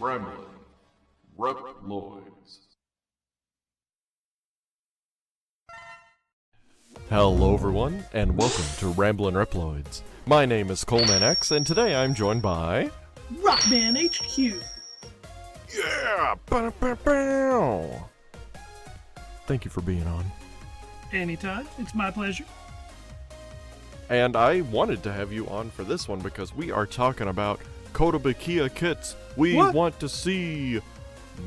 Ramblin, Reploids. Hello everyone, and welcome to Ramblin' Reploids. My name is Coleman X, and today I'm joined by... Rockman HQ! Yeah! Ba-da-ba-bow! Thank you for being on. Anytime, it's my pleasure. And I wanted to have you on for this one because we are talking about Kotobukiya kits we What? want to see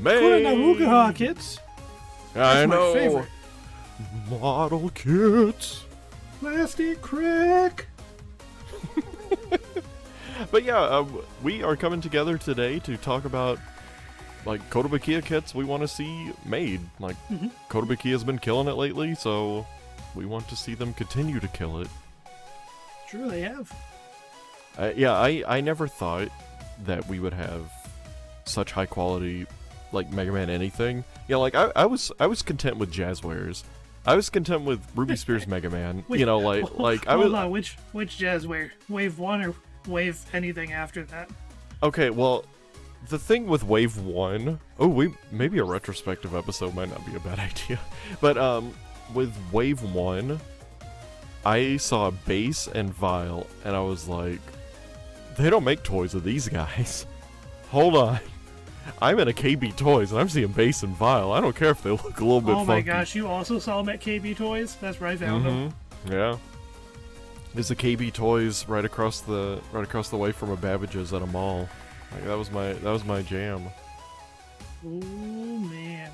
made. Kotobukiya kits. That's I my know. favorite. Model kits. Plastic crack. But yeah, we are coming together today to talk about like Kotobukiya kits we want to see made. Like Kotobukiya's been killing it lately, so we want to see them continue to kill it. Sure they have. I never thought that we would have such high quality like Mega Man anything. Yeah, like I was content with Jazzwares. I was content with Ruby Spears Mega Man. Wait, you know, like I was. Hold on, which Jazzware? Wave 1 or Wave anything after that? Okay, well, the thing with Wave 1... Oh, maybe a retrospective episode might not be a bad idea. But, with Wave 1, I saw Bass and Vile, and I was like, they don't make toys of these guys. Hold on. I'm in a KB Toys, and I'm seeing Bass and Vile. I don't care if they look a little bit funky. Oh my gosh, you also saw them at KB Toys? That's where I found them. Yeah. There's a KB Toys right across the way from a Babbage's at a mall. Like that was my jam. Oh man.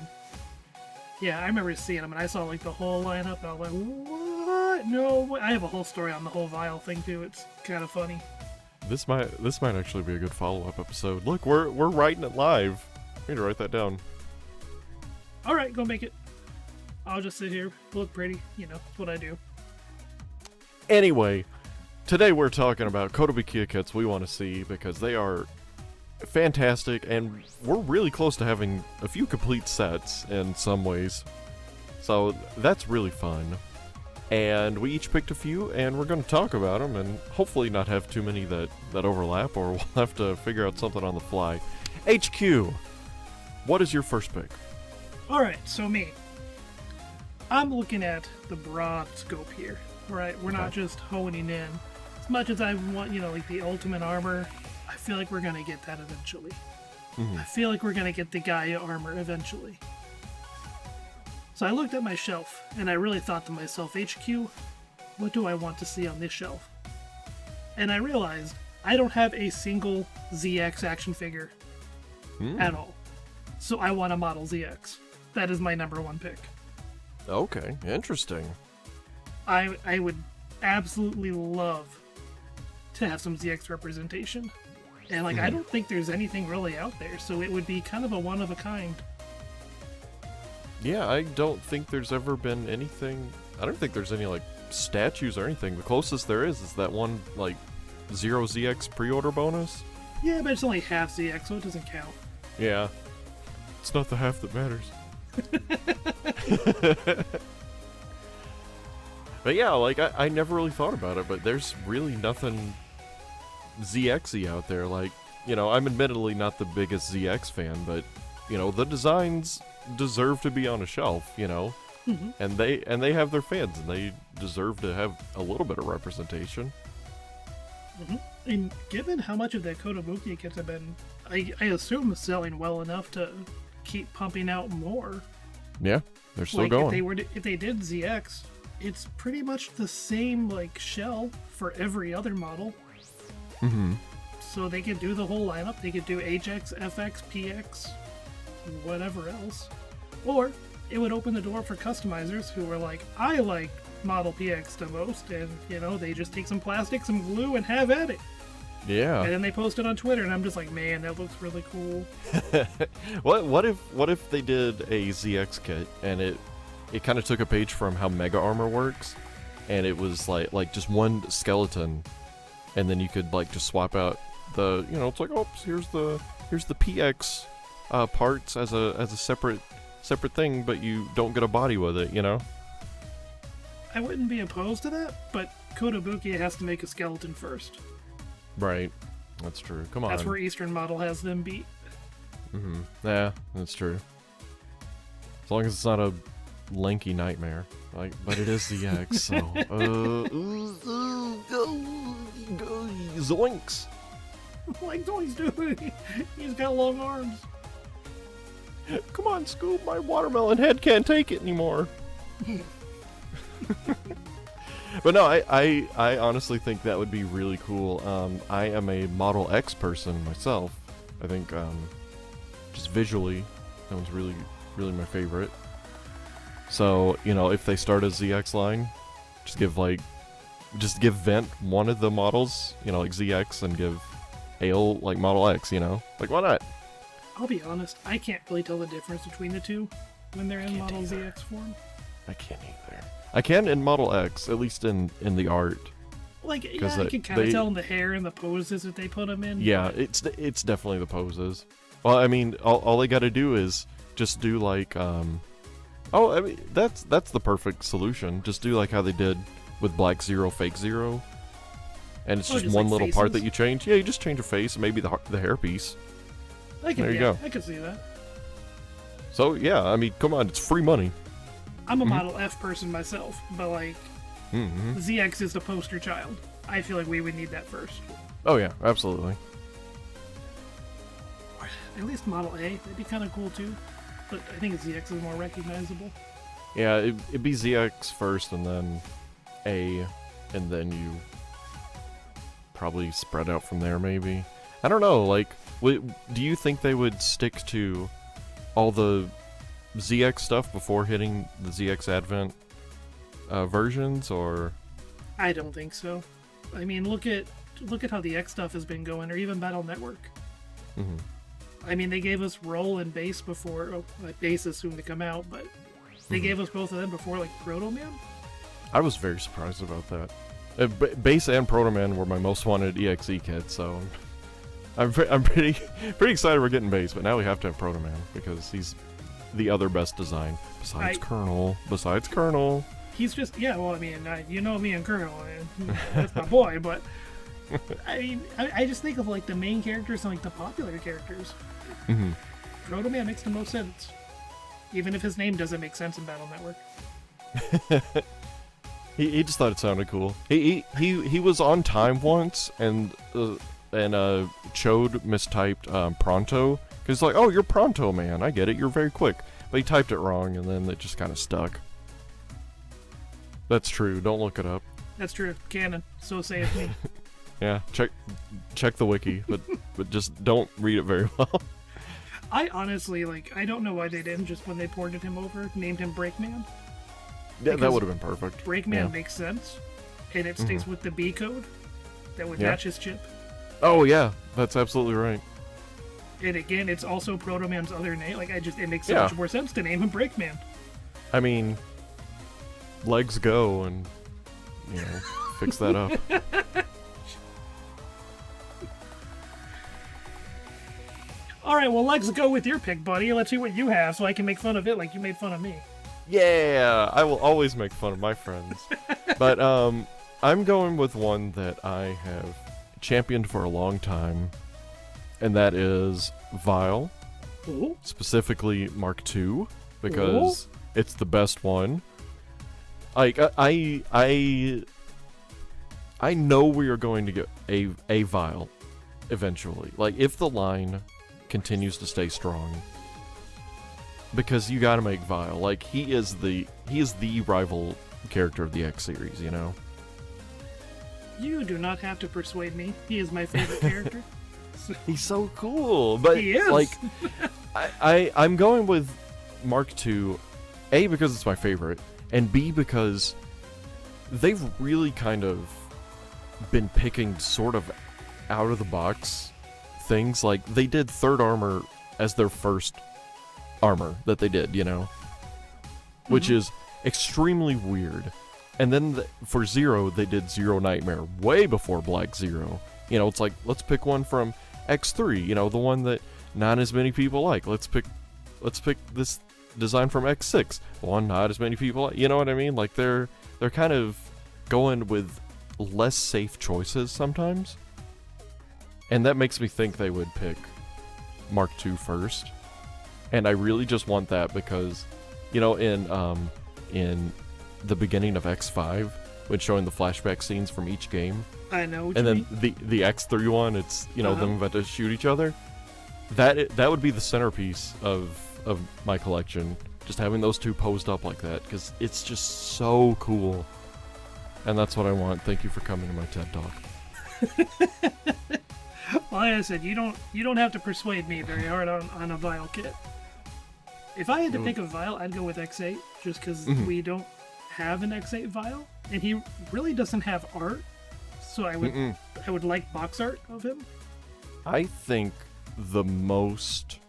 Yeah, I remember seeing them, and I saw like the whole lineup, and I was like, what? No, I have a whole story on the whole Vile thing too. It's kind of funny. This might actually be a good follow-up episode. Look, we're writing it live. I need to write that down. All right, go make it. I'll just sit here, look pretty. You know, that's what I do. Anyway, today we're talking about Kotobukiya kits we want to see because they are fantastic, and we're really close to having a few complete sets in some ways. So that's really fun. And we each picked a few, and we're going to talk about them, and hopefully not have too many that overlap, or we'll have to figure out something on the fly. HQ, what is your first pick? Alright, so me. I'm looking at the broad scope here, right? We're not just honing in. As much as I want, like the ultimate armor, I feel like we're going to get that eventually. I feel like we're going to get the Gaia armor eventually. So I looked at my shelf, and I really thought to myself, HQ, what do I want to see on this shelf? And I realized I don't have a single ZX action figure at all. So I want a model ZX. That is my number one pick. Okay, interesting. I would absolutely love to have some ZX representation. And I don't think there's anything really out there, so it would be kind of a one of a kind. Yeah, I don't think there's ever been anything. I don't think there's any statues or anything. The closest there is that one 0ZX pre-order bonus. Yeah, but it's only half ZX, so it doesn't count. Yeah, it's not the half that matters. But yeah, I never really thought about it, but there's really nothing ZX-y out there. I'm admittedly not the biggest ZX fan, but the designs deserve to be on a shelf, and they have their fans, and they deserve to have a little bit of representation. And given how much of the Kotobukiya kits have been, I assume selling well enough to keep pumping out more. Yeah, they're still going. If they did ZX, it's pretty much the same shell for every other model. So they could do the whole lineup. They could do HX, FX, PX, whatever else. Or it would open the door for customizers who were like, I like model PX the most, and they just take some plastic, some glue, and have at it. Yeah. And then they post it on Twitter, and I'm just like, man, that looks really cool. What if they did a ZX kit and it kind of took a page from how Mega Armor works, and it was like just one skeleton, and then you could just swap out the it's like, oh, here's the PX parts as a separate thing, but you don't get a body with it, I wouldn't be opposed to that, but Kotobukiya has to make a skeleton first. Right. That's true. Come on. That's where Eastern Model has them beat. Yeah, that's true. As long as it's not a lanky nightmare. Like, but it is the X, so zoinks. Like Toy's doing. He's got long arms. Come on, Scoob, my watermelon head can't take it anymore. But no, I honestly think that would be really cool. I am a Model X person myself. I think just visually, that one's really, really my favorite. So, you know, if they start a ZX line, just give Vent one of the models, you know, like ZX, and give Ale like Model X, you know? Like, why not? I'll be honest, I can't really tell the difference between the two when they're in Model ZX form. I can't either. I can in Model X, at least in the art. Like, yeah, I can kind of tell in the hair and the poses that they put them in. Yeah, it's definitely the poses. Well, I mean, all they gotta do is just do like, I mean, that's the perfect solution. Just do like how they did with Black Zero, Fake Zero. And it's just one like little part that you change. Yeah, you just change your face and maybe the hairpiece. There you go. I can see that. So, yeah, I mean, come on, it's free money. I'm a Model F person myself, but like, ZX is the poster child. I feel like we would need that first. Oh yeah, absolutely. At least Model A, that'd be kind of cool too. But I think ZX is more recognizable. Yeah, it'd be ZX first, and then A, and then you probably spread out from there, maybe. I don't know, like, do you think they would stick to all the ZX stuff before hitting the ZX Advent versions, or? I don't think so. I mean, look at how the X stuff has been going, or even Battle Network. I mean, they gave us Roll and Base before. Oh, Base is soon to come out, but they gave us both of them before, like, Proto Man. I was very surprised about that. Base and Proto Man were my most wanted EXE kits, so I'm pretty excited we're getting Base, but now we have to have Proto Man because he's the other best design besides Colonel. He's just, yeah, well, I mean, you know me and Colonel, and that's my boy, but I mean, I just think of like the main characters and like the popular characters. Proto Man makes the most sense, even if his name doesn't make sense in Battle Network. he just thought it sounded cool. He was on time once, and Chode mistyped Pronto. Because it's like, oh, you're Pronto Man, I get it, you're very quick. But he typed it wrong, and then it just kind of stuck. That's true, don't look it up. That's true, canon, so saith me. Yeah, check the wiki, but just don't read it very well. I honestly, like, I don't know why they didn't, just when they ported him over, named him Breakman. Yeah, that would have been perfect. Breakman makes sense, and it stays with the B code that would match his chip. Oh yeah, that's absolutely right. And again, it's also Proto Man's other name. Like, it makes so much more sense to name him Breakman. I mean, legs go and, you know, fix that up. Alright, well, let's go with your pick, buddy. Let's see what you have so I can make fun of it like you made fun of me. Yeah, I will always make fun of my friends. But I'm going with one that I have championed for a long time, and that is Vile. Ooh. Specifically Mark II, because it's the best one. Like, I know we are going to get a Vile eventually. Like, if the line continues to stay strong, because you gotta make Vile. Like, he is the rival character of the X series, you know? You do not have to persuade me. He is my favorite character. He's so cool, but he is. Like, I'm going with Mark II, A, because it's my favorite, and B, because they've really kind of been picking sort of out of the box things. Like, they did Third Armor as their first armor that they did, you know, which is extremely weird. And then for Zero, they did Zero Nightmare way before Black Zero. You know, it's like, let's pick one from X3, you know, the one that not as many people like. Let's pick this design from X6, the one not as many people like. You know what I mean? Like, they're kind of going with less safe choices sometimes. And that makes me think they would pick Mark II first, and I really just want that because, you know, in the beginning of X5, when showing the flashback scenes from each game, I know. What and you then mean. the X3 one, it's, you know, them about to shoot each other. That would be the centerpiece of my collection. Just having those two posed up like that, because it's just so cool. And that's what I want. Thank you for coming to my TED Talk. Well, like I said, you don't have to persuade me very hard on a Vile kit. If I had to pick a Vile, I'd go with X8, just because we don't have an X8 Vile, and he really doesn't have art. So I would like box art of him. I think the most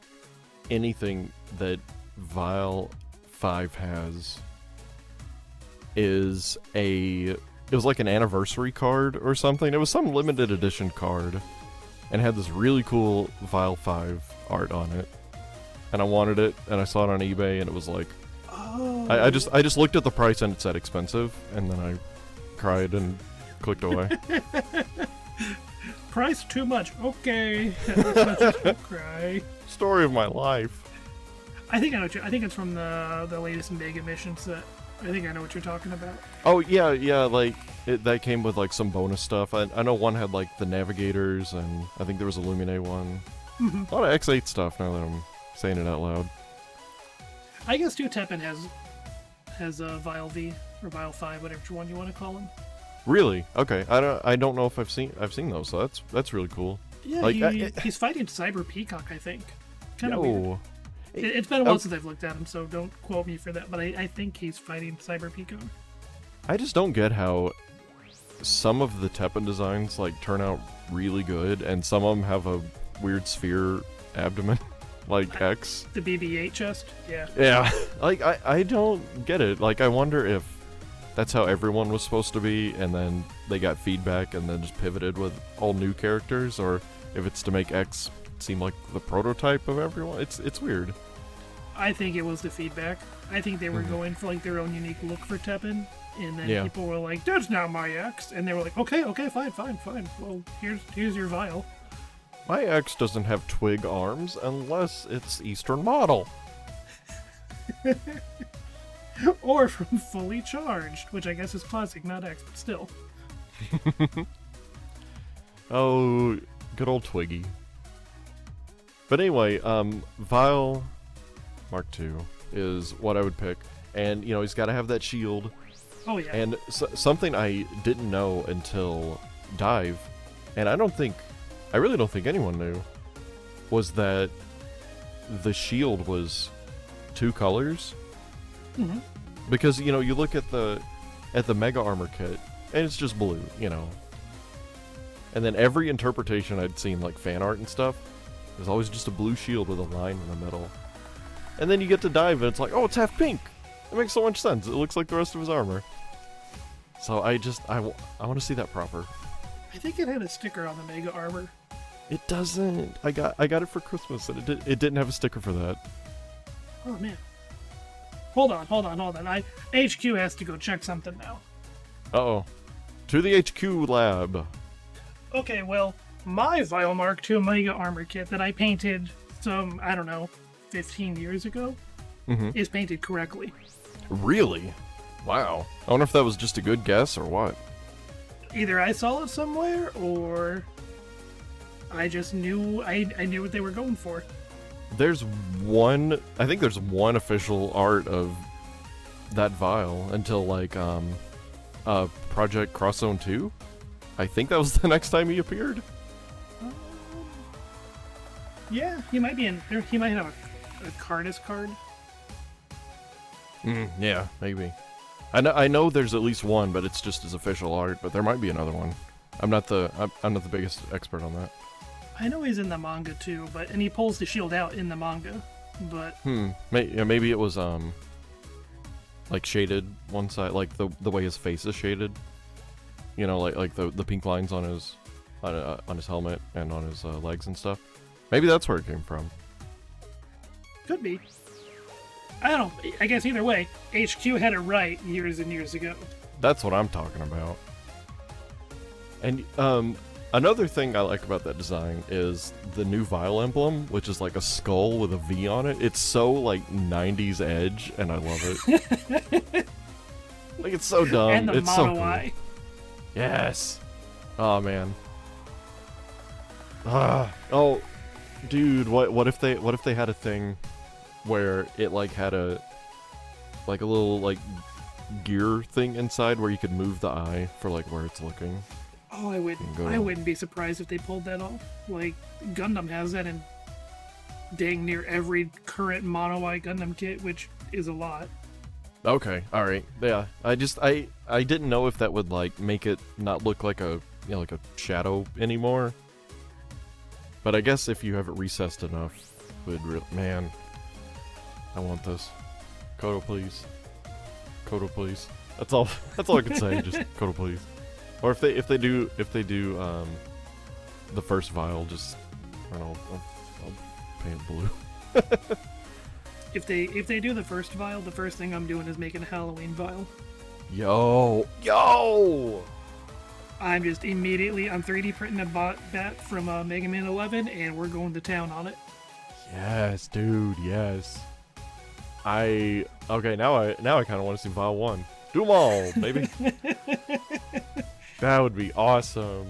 anything that Vile 5 has is it was like an anniversary card or something. It was some limited edition card and had this really cool Vile 5 art on it. And I wanted it, and I saw it on eBay, and it was like, oh. I just looked at the price and it said expensive, and then I cried and clicked away. Price too much. Okay. Don't cry. Story of my life. I think I know. I think it's from the latest Mega Mission set. I think I know what you're talking about. Oh yeah, like that came with like some bonus stuff. I know one had like the navigators, and I think there was a Lumine one. A lot of X8 stuff. Now that I'm saying it out loud. I guess too. Teppen has a Vile V or Vile 5, whatever one you want to call him. Really? Okay. I don't know if I've seen those. So that's really cool. Yeah, like, he's fighting Cyber Peacock, I think. Kind of weird. Yo. It's been a while since I've looked at him, so don't quote me for that. But I think he's fighting Cyber Peacock. I just don't get how some of the Teppen designs like turn out really good, and some of them have a weird sphere abdomen, like X. The BB-8 chest, yeah. Yeah, like I don't get it. Like I wonder if that's how everyone was supposed to be, and then they got feedback and then just pivoted with all new characters, or if it's to make X seem like the prototype of everyone. It's weird. I think it was the feedback. I think they were going for like their own unique look for Teppen, and then people were like, "That's not my X," and they were like, "Okay, fine. Well, here's your Vile." My X doesn't have twig arms unless it's Eastern model. Or from Fully Charged, which I guess is classic, not X, but still. Oh, good old Twiggy. But anyway, Vile Mark II is what I would pick. And, you know, he's got to have that shield. Oh, yeah. And something I didn't know until Dive, and I really don't think anyone knew, was that the shield was 2 colors. Mm-hmm. Because, you know, you look at the Mega Armor kit, and it's just blue, you know. And then every interpretation I'd seen, like fan art and stuff, there's always just a blue shield with a line in the middle. And then you get to Dive, and it's like, oh, it's half pink. It makes so much sense. It looks like the rest of his armor. So I want to see that proper. I think it had a sticker on the Mega Armor. It doesn't. I got it for Christmas, and it didn't have a sticker for that. Oh man. Hold on. HQ has to go check something now. Uh-oh. To the HQ lab. Okay, well, my Vile Mark II Mega Armor kit that I painted some, I don't know, 15 years ago, is painted correctly. Really? Wow. I wonder if that was just a good guess or what. Either I saw it somewhere, or I just knew I knew what they were going for. I think there's one official art of that Vile until like Project Cross Zone 2. I think that was the next time he appeared. Yeah, he might be in there. He might have a Cardis card. Yeah, maybe. I know there's at least one, but it's just his official art. But there might be another one. I'm not the biggest expert on that. I know he's in the manga too, and he pulls the shield out in the manga, but maybe it was like shaded one side, like the way his face is shaded. You know, like the pink lines on his helmet and on his legs and stuff. Maybe that's where it came from. Could be. I don't know. I guess either way, HQ had it right years and years ago. That's what I'm talking about. And Another thing I like about that design is the new Vile emblem, which is like a skull with a V on it. It's so like 90s edge, and I love it. Like, it's so dumb. And the it's so mono cool. eye. Yes. Oh man. Oh, dude. What if they had a thing where it like had a little like gear thing inside where you could move the eye for like where it's looking. Oh, I wouldn't be surprised if they pulled that off. Like, Gundam has that in dang near every current mono eye Gundam kit, which is a lot. Okay, all right, yeah. I didn't know if that would like make it not look like a like a shadow anymore. But I guess if you have it recessed enough, man, I want this. Koto, please. Koto, please. That's all I can say. Just Koto, please. Or if they do the first vial, just I don't know, I'll paint it blue. If they do the first vial, the first thing I'm doing is making a Halloween vial. Yo! I'm 3D printing a bat from Mega Man 11, and we're going to town on it. Yes, dude, yes. Okay, now I kind of want to see Vial 1. Do them all, baby. That would be awesome.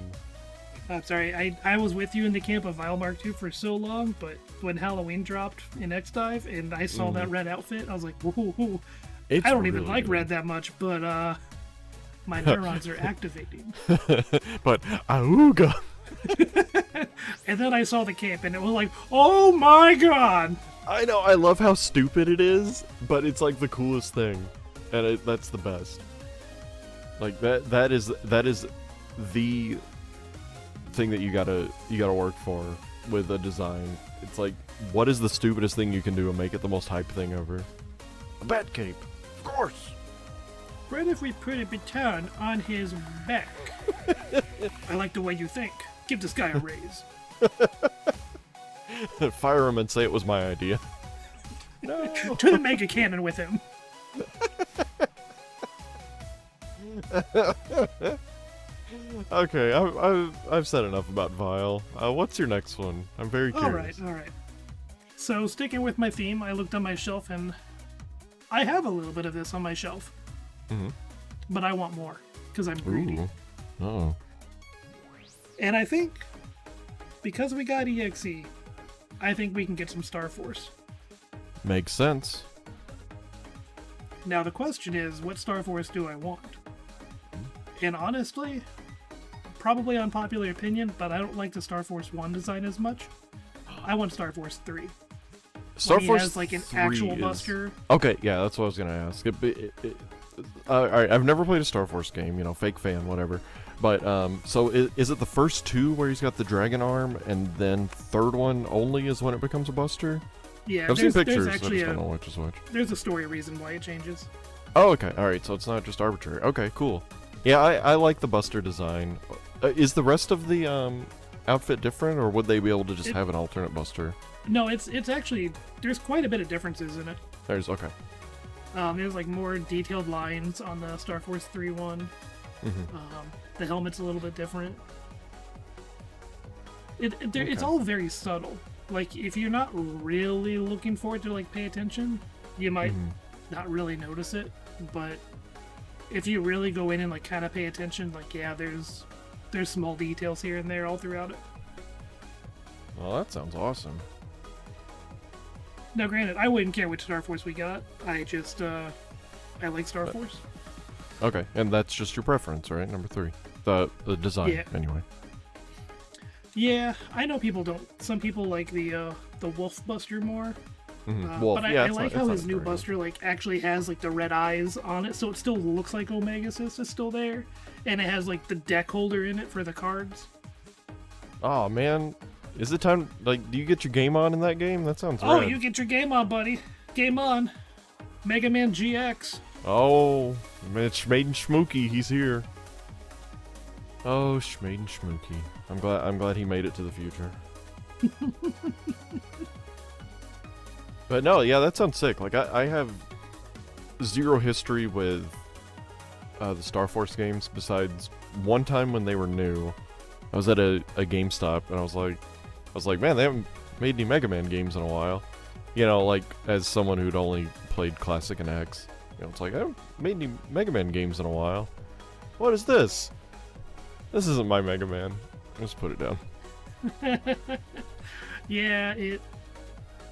I'm sorry, I was with you in the camp of Vial Mark II for so long, but when Halloween dropped in X-Dive and I saw that red outfit, I was like, whoa. I don't even like red that much, but my neurons are activating. But auga. And then I saw the camp and it was like, oh my god! I know, I love how stupid it is, but it's like the coolest thing. And that's the best. Like that is the thing that you gotta work for with a design. It's like, what is the stupidest thing you can do and make it the most hype thing ever? A bat cape, of course. What if we put a baton on his back? I like the way you think. Give this guy a raise. Fire him and say it was my idea. No. To the Mega Cannon with him. Okay, I've said enough about Vile. What's your next one? I'm very curious. All right. So, sticking with my theme, I looked on my shelf and I have a little bit of this on my shelf. Mm-hmm. But I want more, because I'm greedy. Ooh. Oh. And I think, because we got EXE, I think we can get some Star Force. Makes sense. Now the question is, what Star Force do I want? And honestly, probably unpopular opinion, but I don't like the Star Force 1 design as much. I want Star Force 3. Star when he Force has like an 3 actual is... buster. Okay, yeah, that's what I was gonna ask. Alright, I've never played a Star Force game, fake fan, whatever. But, so is it the first two where he's got the dragon arm, and then third one only is when it becomes a buster? Yeah, I've seen pictures, I actually just don't know which is which. There's a story reason why it changes. Oh, okay, alright, so it's not just arbitrary. Okay, cool. Yeah, I like the buster design. Is the rest of the outfit different, or would they be able to just have an alternate buster? No, it's actually, there's quite a bit of differences in it. Okay. There's like more detailed lines on the Star Force 3 one. Mm-hmm. The helmet's a little bit different. It's all very subtle. Like, if you're not really looking for it to like pay attention, you might not really notice it. But if you really go in and like kind of pay attention, like, yeah, there's small details here and there all throughout it. Well, that sounds awesome. Now, granted, I wouldn't care which Star Force we got. I just, I like Star Force. Okay, and that's just your preference, right? Number 3. The design, anyway. Yeah, I know people don't. Some people like the Wolf Buster more. Wolf, but I like how his new Buster like actually has like the red eyes on it, so it still looks like Omegasis is still there, and it has like the deck holder in it for the cards. Oh man, is it time? Like, do you get your game on in that game? That sounds. Oh, rad. you get your game on, buddy. Game on. Mega Man GX. Oh, Schmaden Schmooky, he's here. Oh, Schmaden Schmooky. I'm glad he made it to the future. But no, yeah, that sounds sick. Like, I have zero history with the Star Force games besides one time when they were new, I was at a GameStop and I was like, man, they haven't made any Mega Man games in a while. You know, like, as someone who'd only played Classic and X, you know, it's like, I haven't made any Mega Man games in a while. What is this? This isn't my Mega Man. Let's put it down. Yeah,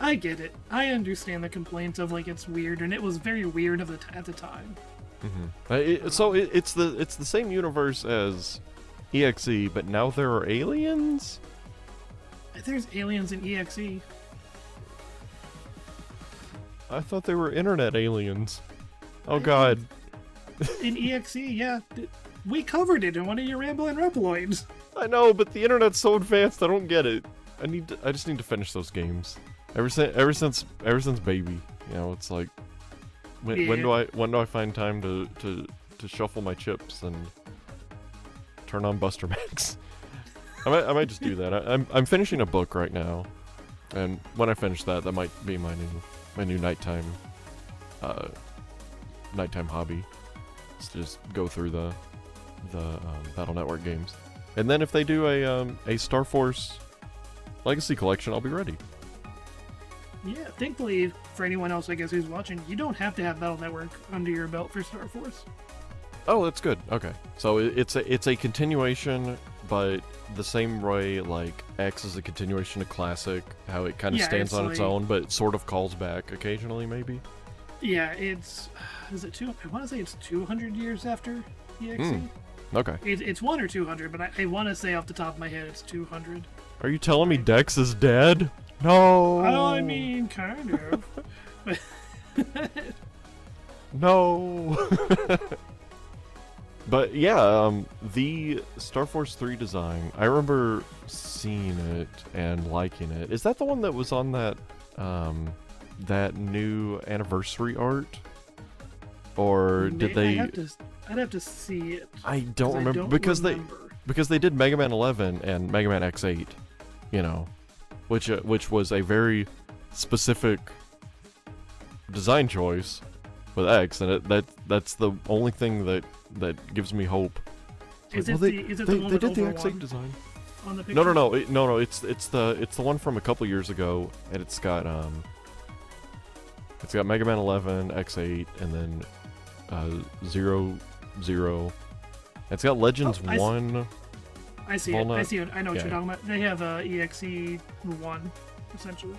I get it. I understand the complaints of, like, it's weird, and it was very weird at the time. So it's the same universe as EXE, but now there are aliens? There's aliens in EXE. I thought they were internet aliens. Oh god. In EXE, yeah. We covered it in one of your Ramblin' Reploids. I know, but the internet's so advanced, I don't get it. I just need to finish those games. Ever since baby, you know, it's like when do I find time to shuffle my chips and turn on Buster Max? I might just do that. I'm finishing a book right now, and when I finish that might be my new nighttime hobby. Is to just go through the Battle Network games, and then if they do a Star Force Legacy collection, I'll be ready. Yeah, thankfully for anyone else, I guess, who's watching, you don't have to have Battle Network under your belt for Star Force. Oh, that's good. Okay, so it's a continuation, but the same way like X is a continuation of Classic, how it kind of stands on its own, but it sort of calls back occasionally, maybe. Yeah, is it two? I want to say it's 200 years after EXE. Okay. It's 1 or 200, but I want to say off the top of my head it's 200. Are you telling me Dex is dead? No. I mean, kind of. No. But yeah, the Star Force 3 design, I remember seeing it and liking it. Is that the one that was on that that new anniversary art? Or did they? I'd have to see it. I don't remember because they did Mega Man 11 and Mega Man X8, you know, which was a very specific design choice with X, and that's the only thing that gives me hope. Is it the one with the X8 design on the picture? No. It's the one from a couple years ago, and it's got Mega Man 11, X8, and then 0. It's got Legends 1. I see it. I see it. I know what you're talking about. They have EXE 1 essentially.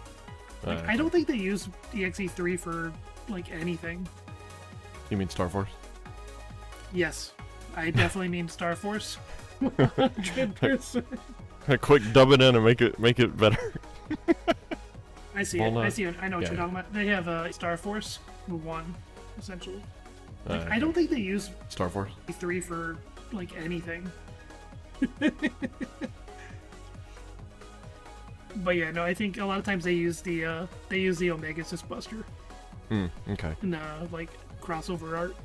Like, I don't think they use EXE 3 for like anything. You mean Star Force? Yes, I definitely mean Star Force. 100%. Quick, dub it in and make it better. I see it. I see it. I know what you're talking about. They have Star Force 1 essentially. Like, I don't think they use Star Force 3 for like anything. But yeah, no, I think a lot of times they use the Omega Sys Buster. Okay. In like crossover art.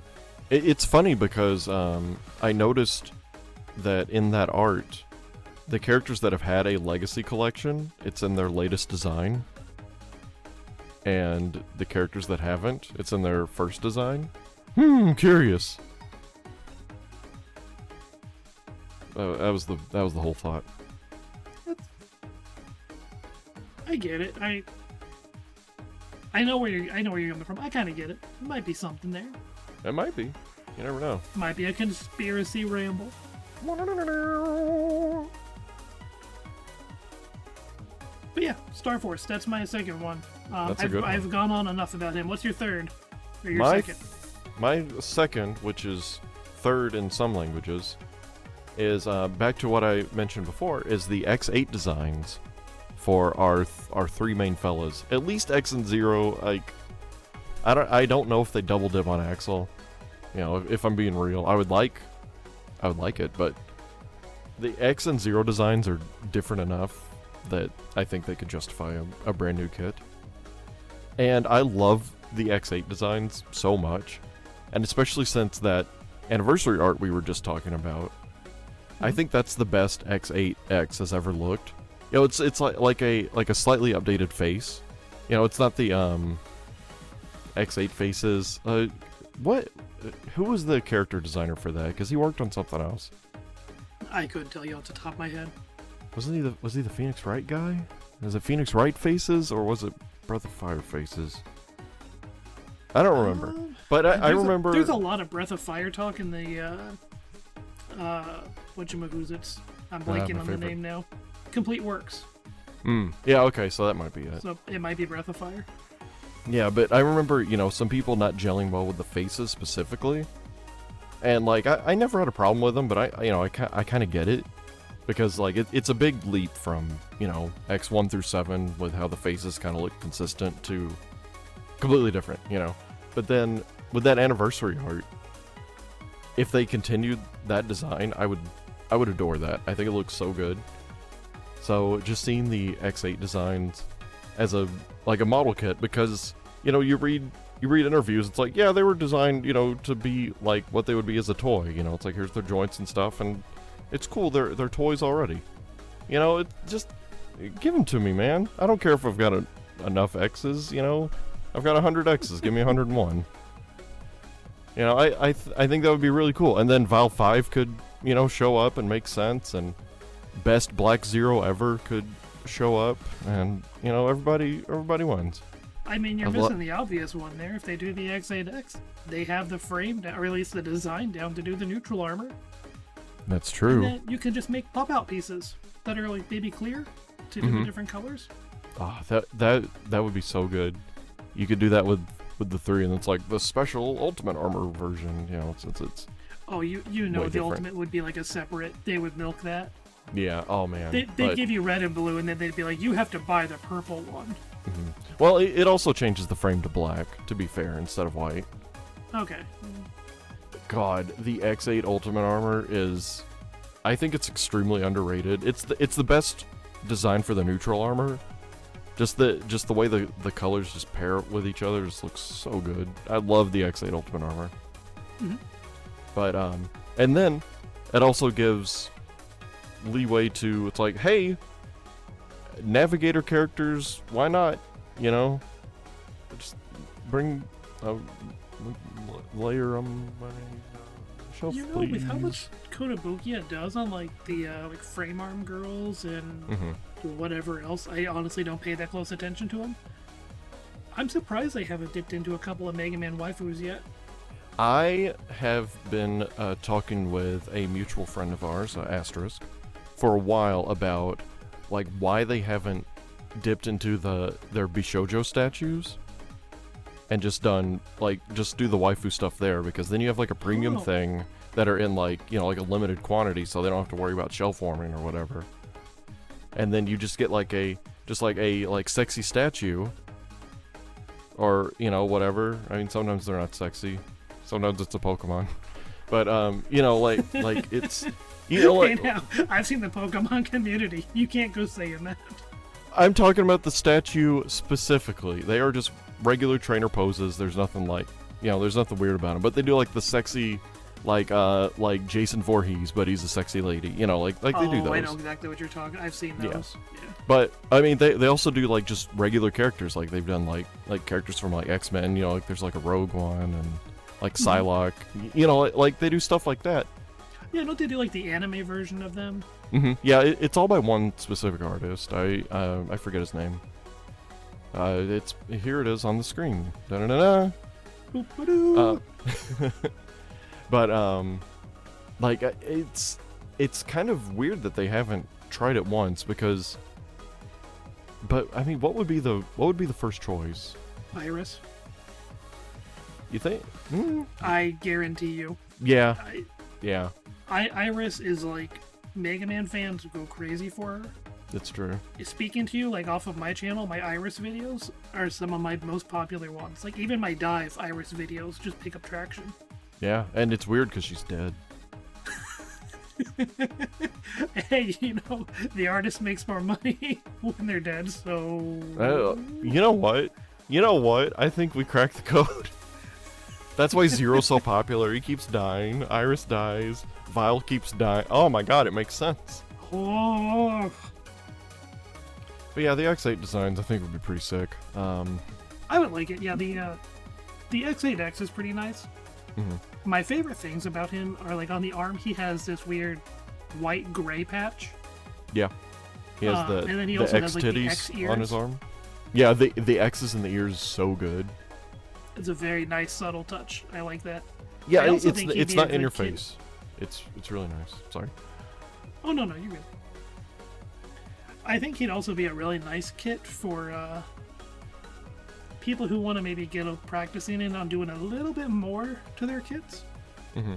It's funny because I noticed that in that art, the characters that have had a legacy collection, it's in their latest design. And the characters that haven't, it's in their first design. Curious. That was the whole thought. I get it. I know where you're coming from. I kind of get it. There might be something there. It might be. You never know. Might be a conspiracy ramble. But yeah, Star Force. That's my second one. That's a good one. I've gone on enough about him. What's your third? Or your second? My second, which is third in some languages, is back to what I mentioned before, is the X8 designs for our three main fellas. At least X and Zero, like, I don't know if they double dip on Axel. You know, if I'm being real, I would like it, but the X and Zero designs are different enough that I think they could justify a brand new kit. And I love the X8 designs so much, and especially since that anniversary art we were just talking about, I think that's the best X8X has ever looked. You know, it's like a slightly updated face. You know, it's not the X8 faces. Who was the character designer for that? Because he worked on something else. I couldn't tell you off the top of my head. Was he the Phoenix Wright guy? Was it Phoenix Wright faces or was it Breath of Fire faces? I don't remember. But I remember there's a lot of Breath of Fire talk in the whatchamacallits. I'm blanking on the name now. Complete Works. Yeah, okay, so that might be it. So it might be Breath of Fire. Yeah, but I remember, some people not gelling well with the faces specifically. And, like, I never had a problem with them, but I kind of get it. Because, like, it's a big leap from, X1 through 7 with how the faces kind of look consistent to completely different, But then, with that anniversary art, if they continued that design, I would adore that. I think it looks so good. So, just seeing the X8 designs as a model kit, because, you read interviews, it's like, yeah, they were designed, to be like what they would be as a toy. It's like, here's their joints and stuff, and it's cool. They're toys already. It just give them to me, man. I don't care if I've got enough X's. I've got 100 X's. Give me 101. I think that would be really cool. And then Val 5 could show up and make sense, and best Black Zero ever could show up, and everybody wins. I mean, you're missing the obvious one there. If they do the X8X, they have the frame down, or at least the design down to do the neutral armor. That's true. And then you can just make pop-out pieces that are like baby clear to do the different colors. Ah, that would be so good. You could do that with the 3, and it's like the special Ultimate Armor version. It's Oh, the different. Ultimate would be like a separate. They would milk that. Yeah. Oh man. They'd give you red and blue, and then they'd be like, you have to buy the purple one. Mm-hmm. Well, it also changes the frame to black, to be fair, instead of white. Okay. God, the X8 Ultimate Armor is... I think it's extremely underrated. It's the best design for the neutral armor. Just the way the colors just pair with each other just looks so good. I love the X8 Ultimate Armor. Mm-hmm. But, and then it also gives leeway to... It's like, hey... Navigator characters, why not? Just bring a layer on my shelf, please. With how much Kotobukiya does on like the like frame arm girls and whatever else, I honestly don't pay that close attention to them. I'm surprised they haven't dipped into a couple of Mega Man waifus yet. I have been talking with a mutual friend of ours, Asterisk, for a while about like why they haven't dipped into their Bishoujo statues and just do the waifu stuff there, because then you have like a premium thing that are in like like a limited quantity, so they don't have to worry about shelf warming or whatever. And then you just get like a sexy statue, or whatever. I mean, sometimes they're not sexy, sometimes it's a Pokemon, but like it's. Now, I've seen the Pokemon community. You can't go saying that. I'm talking about the statue specifically. They are just regular trainer poses. There's nothing like, there's nothing weird about them. But they do like the sexy, like Jason Voorhees, but he's a sexy lady. They do those. I know exactly what you're talking. I've seen those. Yeah. But I mean, they also do like just regular characters. Like they've done like characters from like X-Men. Like there's like a Rogue one and like Psylocke. Like they do stuff like that. Yeah, don't they do like the anime version of them? Mm-hmm. Yeah, it's all by one specific artist. I forget his name. Here it is on the screen. Da-da-da-da. But like it's kind of weird that they haven't tried it once, because. But I mean, what would be the first choice? Iris. You think? I guarantee you. Yeah. Yeah. Iris is like, Mega Man fans go crazy for her. That's true. Speaking to you, like off of my channel, my Iris videos are some of my most popular ones. Like even my Dive Iris videos just pick up traction. Yeah, and it's weird because she's dead. Hey, the artist makes more money when they're dead, so... You know what? I think we cracked the code. That's why Zero's so popular. He keeps dying. Iris dies. Vile keeps dying. Oh my god, it makes sense. Oh. But yeah, the X8 designs I think would be pretty sick. I would like it. Yeah, the X8X is pretty nice. Mm-hmm. My favorite things about him are like on the arm he has this weird white gray patch. Yeah. He has and then he the also X has, like, the titties X ears. on his arm. Yeah, the X's in the ears is so good. It's a very nice, subtle touch. I like that. Yeah, I also it's think he'd it's be a not in good your kid. face. It's really nice. Sorry. Oh, no, you're good. I think he'd also be a really nice kit for people who want to maybe get practicing in on doing a little bit more to their kits. Mm-hmm.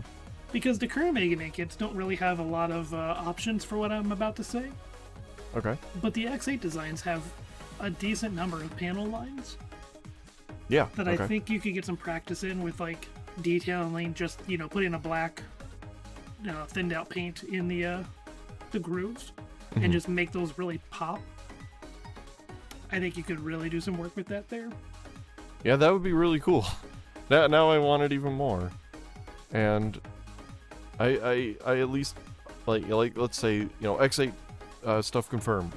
Because the current Mega Man kits don't really have a lot of options for what I'm about to say. Okay. But the X8 designs have a decent number of panel lines Yeah. that okay. I think you could get some practice in with, like, detailing, just, putting a black thinned out paint in the grooves and just make those really pop. I think you could really do some work with that there. Yeah, that would be really cool. Now I want it even more. And I at least like let's say, X8 stuff confirmed,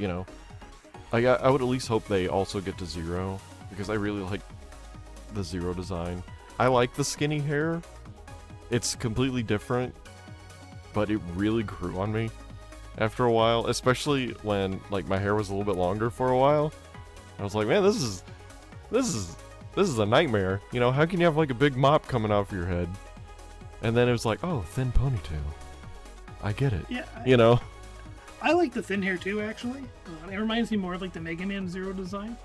I would at least hope they also get to Zero, because I really like the Zero design. I like the skinny hair. It's completely different, but it really grew on me after a while, especially when, like, my hair was a little bit longer for a while. I was like, man, this is a nightmare. How can you have, like, a big mop coming off your head? And then it was like, oh, thin ponytail. I get it. Yeah. I like the thin hair too, actually. It reminds me more of, like, the Mega Man Zero design.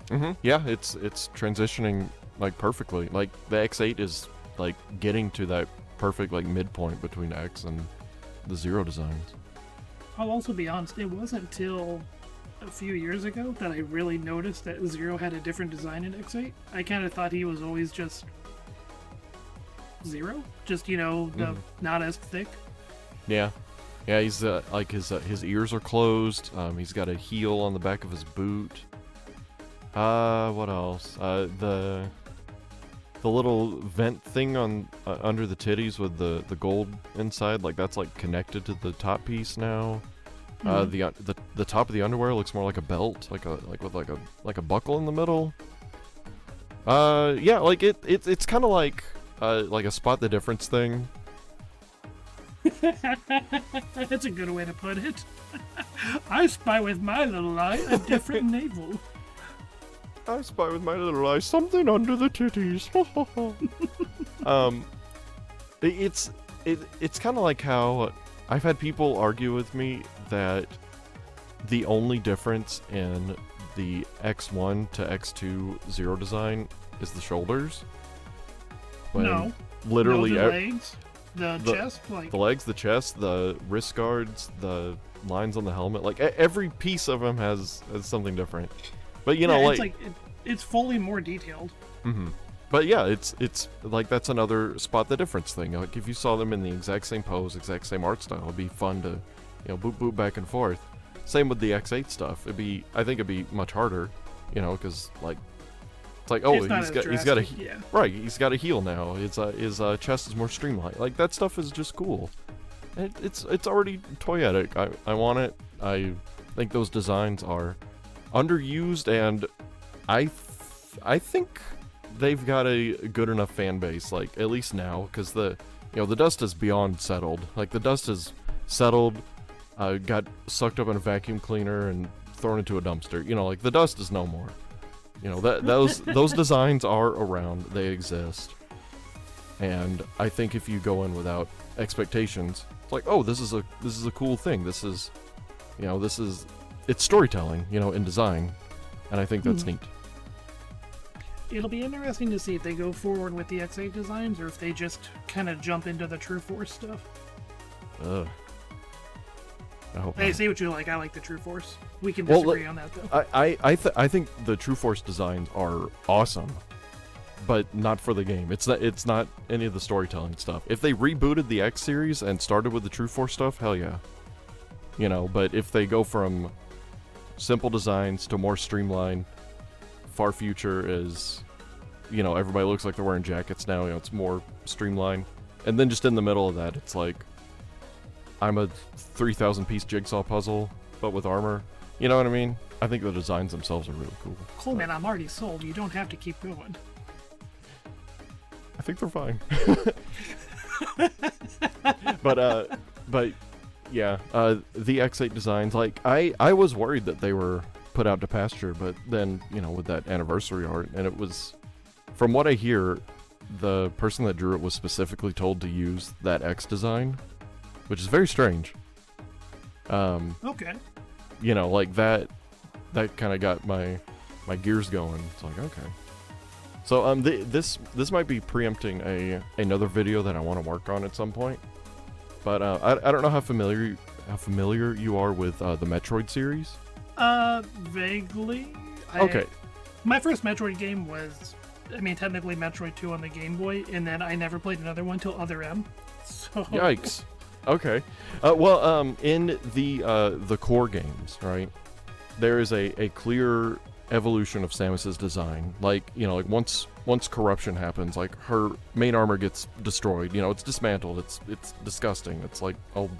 Mm-hmm. Yeah, it's transitioning, like, perfectly. Like, the X8 is, like, getting to that perfect, like, midpoint between X and the Zero designs. I'll also be honest, it wasn't until a few years ago that I really noticed that Zero had a different design in X8. I kind of thought he was always just Zero, just, not as thick. Yeah. Yeah, he's, like, his ears are closed, he's got a heel on the back of his boot. What else? The little vent thing on under the titties with the gold inside, like, that's, like, connected to the top piece now. The top of the underwear looks more like a belt, with a buckle in the middle. Yeah, like it's kind of like a spot the difference thing. That's a good way to put it. I spy with my little eye a different navel. I spy with my little eye something under the titties. It's kind of like how I've had people argue with me that the only difference in the X1 to X2 Zero design is the shoulders. No. Literally, the legs, the chest, like the legs, the chest, the wrist guards, the lines on the helmet. Like, every piece of them has something different. But it's fully more detailed. Mm-hmm. But yeah, it's like, that's another spot the difference thing. Like, if you saw them in the exact same pose, exact same art style, it'd be fun to, boot back and forth. Same with the X8 stuff. I think it'd be much harder, because, like, it's like, oh, he's got a heel now. His chest is more streamlined. Like, that stuff is just cool. It's already toyetic. I want it. I think those designs are underused, and I think they've got a good enough fan base, like, at least now, because the dust is beyond settled. Like, the dust is settled, got sucked up in a vacuum cleaner and thrown into a dumpster. Like, the dust is no more. Those designs are around, they exist, and I think if you go in without expectations, it's like, oh, this is a cool thing. This is it's storytelling, in design, and I think that's neat. It'll be interesting to see if they go forward with the X8 designs or if they just kind of jump into the True Force stuff. Ugh. I hope Hey, not. say what you like. I like the True Force. We can disagree on that, though. I think the True Force designs are awesome, but not for the game. It's not any of the storytelling stuff. If they rebooted the X series and started with the True Force stuff, hell yeah. But if they go from simple designs to more streamlined, far future is, everybody looks like they're wearing jackets now. It's more streamlined, and then just in the middle of that, it's like, I'm a 3,000 piece jigsaw puzzle, but with armor. You know what I mean? I think the designs themselves are really cool. Cool, man. I'm already sold. You don't have to keep going. I think they're fine. But Yeah, the X8 designs, like, I was worried that they were put out to pasture, but then, with that anniversary art, and it was, from what I hear, the person that drew it was specifically told to use that X design, which is very strange. Okay. Like, that kind of got my gears going. It's like, okay. So, this might be preempting another video that I want to work on at some point. But I don't know how familiar you are with the Metroid series. Vaguely. Okay. My first Metroid game was, technically Metroid 2 on the Game Boy, and then I never played another one till Other M. So. Yikes. Okay. Well, in the core games, right, there is a clear evolution of Samus's design. Like, like once corruption happens, like her main armor gets destroyed, it's dismantled, it's disgusting, it's like all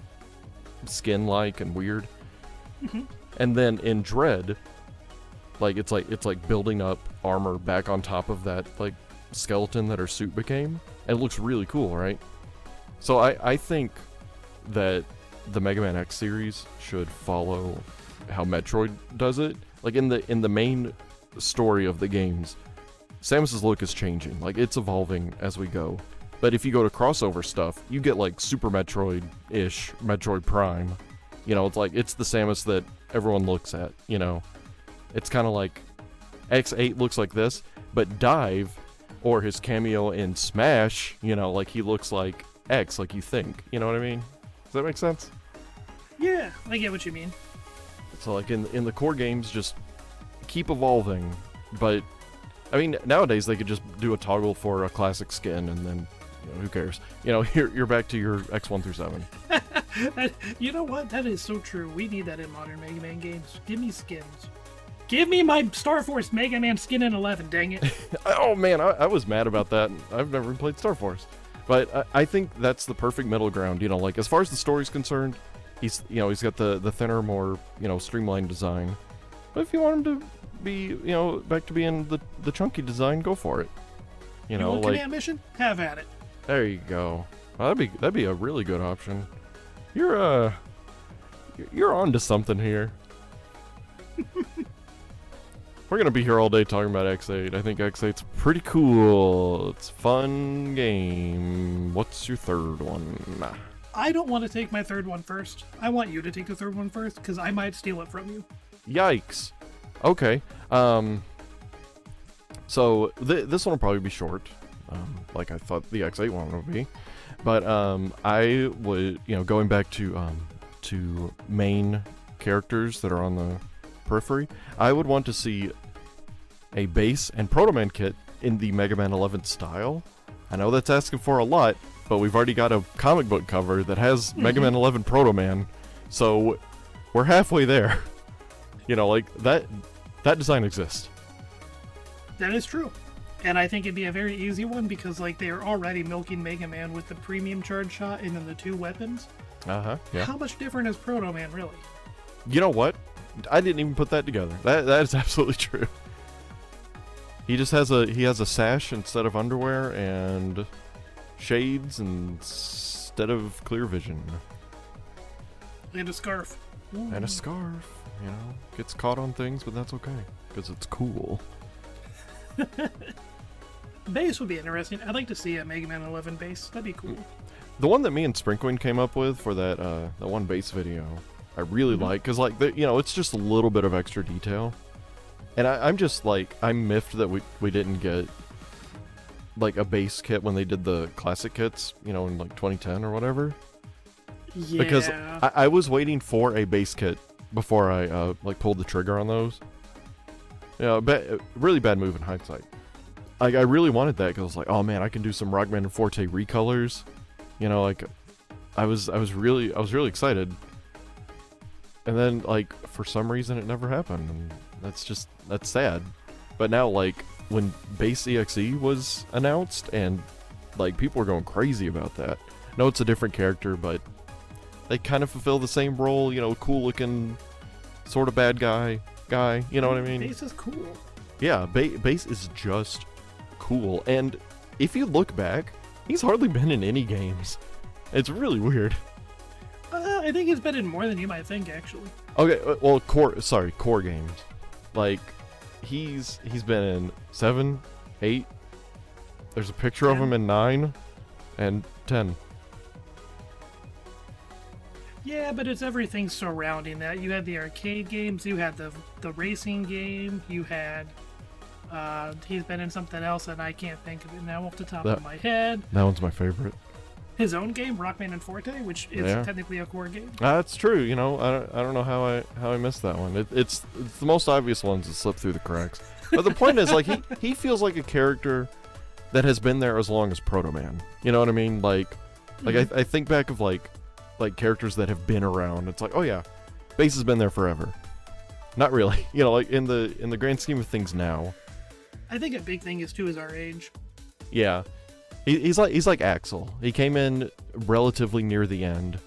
skin-like and weird. Mm-hmm. And then in Dread, like it's like building up armor back on top of that like skeleton that her suit became, and it looks really cool, right? So I think that the Mega Man X series should follow how Metroid does it. Like in the main story of the games, Samus's look is changing. Like, it's evolving as we go. But if you go to crossover stuff, you get like Super Metroid-ish, Metroid Prime. It's the Samus that everyone looks at, It's kind of like X8 looks like this, but Dive, or his cameo in Smash, like he looks like X, like you think. You know what I mean? Does that make sense? Yeah, I get what you mean. So like in the core games, just keep evolving. But nowadays they could just do a toggle for a classic skin, and then who cares? You're back to your X1 through 7. You know what? That is so true. We need that in modern Mega Man games. Give me skins. Give me my Star Force Mega Man skin in 11. Dang it! Oh man, I was mad about that. I've never played Star Force, but I think that's the perfect middle ground. Like as far as the story's concerned. He's got the thinner, more, streamlined design. But if you want him to be, back to being the chunky design, go for it. You want command mission? Have at it. There you go. Well, that'd be a really good option. You're on to something here. We're gonna be here all day talking about X8. I think X8's pretty cool. It's a fun game. What's your third one? I don't want to take my third one first. I want you to take the third one first, because I might steal it from you. Yikes. Okay. So this one will probably be short, like I thought the X8 one would be. But I would, going back to main characters that are on the periphery, I would want to see a base and Proto Man kit in the Mega Man 11 style. I know that's asking for a lot, but we've already got a comic book cover that has Mega Man 11 Proto Man, so we're halfway there. Like that design exists. That is true. And I think it'd be a very easy one because like they're already milking Mega Man with the premium charge shot and then the 2 weapons. Yeah. How much different is Proto Man really? You know what? I didn't even put that together. That is absolutely true. He just has a sash instead of underwear and shades instead of clear vision. And a scarf. Ooh. And a scarf, Gets caught on things, but that's okay, because it's cool. Base would be interesting. I'd like to see a Mega Man 11 base. That'd be cool. The one that me and Sprinkling came up with for that one base video, I really like, because like it's just a little bit of extra detail. And I'm just like, I'm miffed that we didn't get like a base kit when they did the classic kits, in like 2010 or whatever. Yeah. Because I was waiting for a base kit before I like pulled the trigger on those. Really bad move in hindsight. Like I really wanted that because I was like, oh man, I can do some Rockman and Forte recolors. Like I was really excited. And then like for some reason it never happened, and that's sad. But now like when Base EXE was announced and like people were going crazy about that. No, it's a different character, but they kind of fulfill the same role, cool looking sort of bad guy, you know what I mean? Base is cool. Yeah, Base is just cool. And if you look back, he's hardly been in any games. It's really weird. I think he's been in more than you might think, actually. Okay, well, core games. Like, he's been in 7, 8. There's a picture 10? of him in 9 and 10. Yeah, but it's everything surrounding that. You had the arcade games, you had the racing game, you had... he's been in something else and I can't think of it now off the top of my head. That one's my favorite. His own game, Rockman and Forte, which is technically a core game. That's true. You know, I don't know how I missed that one. It's the most obvious ones that slip through the cracks. But the point is, like, he feels like a character that has been there as long as Proto Man. You know what I mean? Like I think back of like characters that have been around. It's like, oh yeah, Base has been there forever. Not really. You know, like in the grand scheme of things now. I think a big thing is too is our age. Yeah. He's like Axel. He came in relatively near the end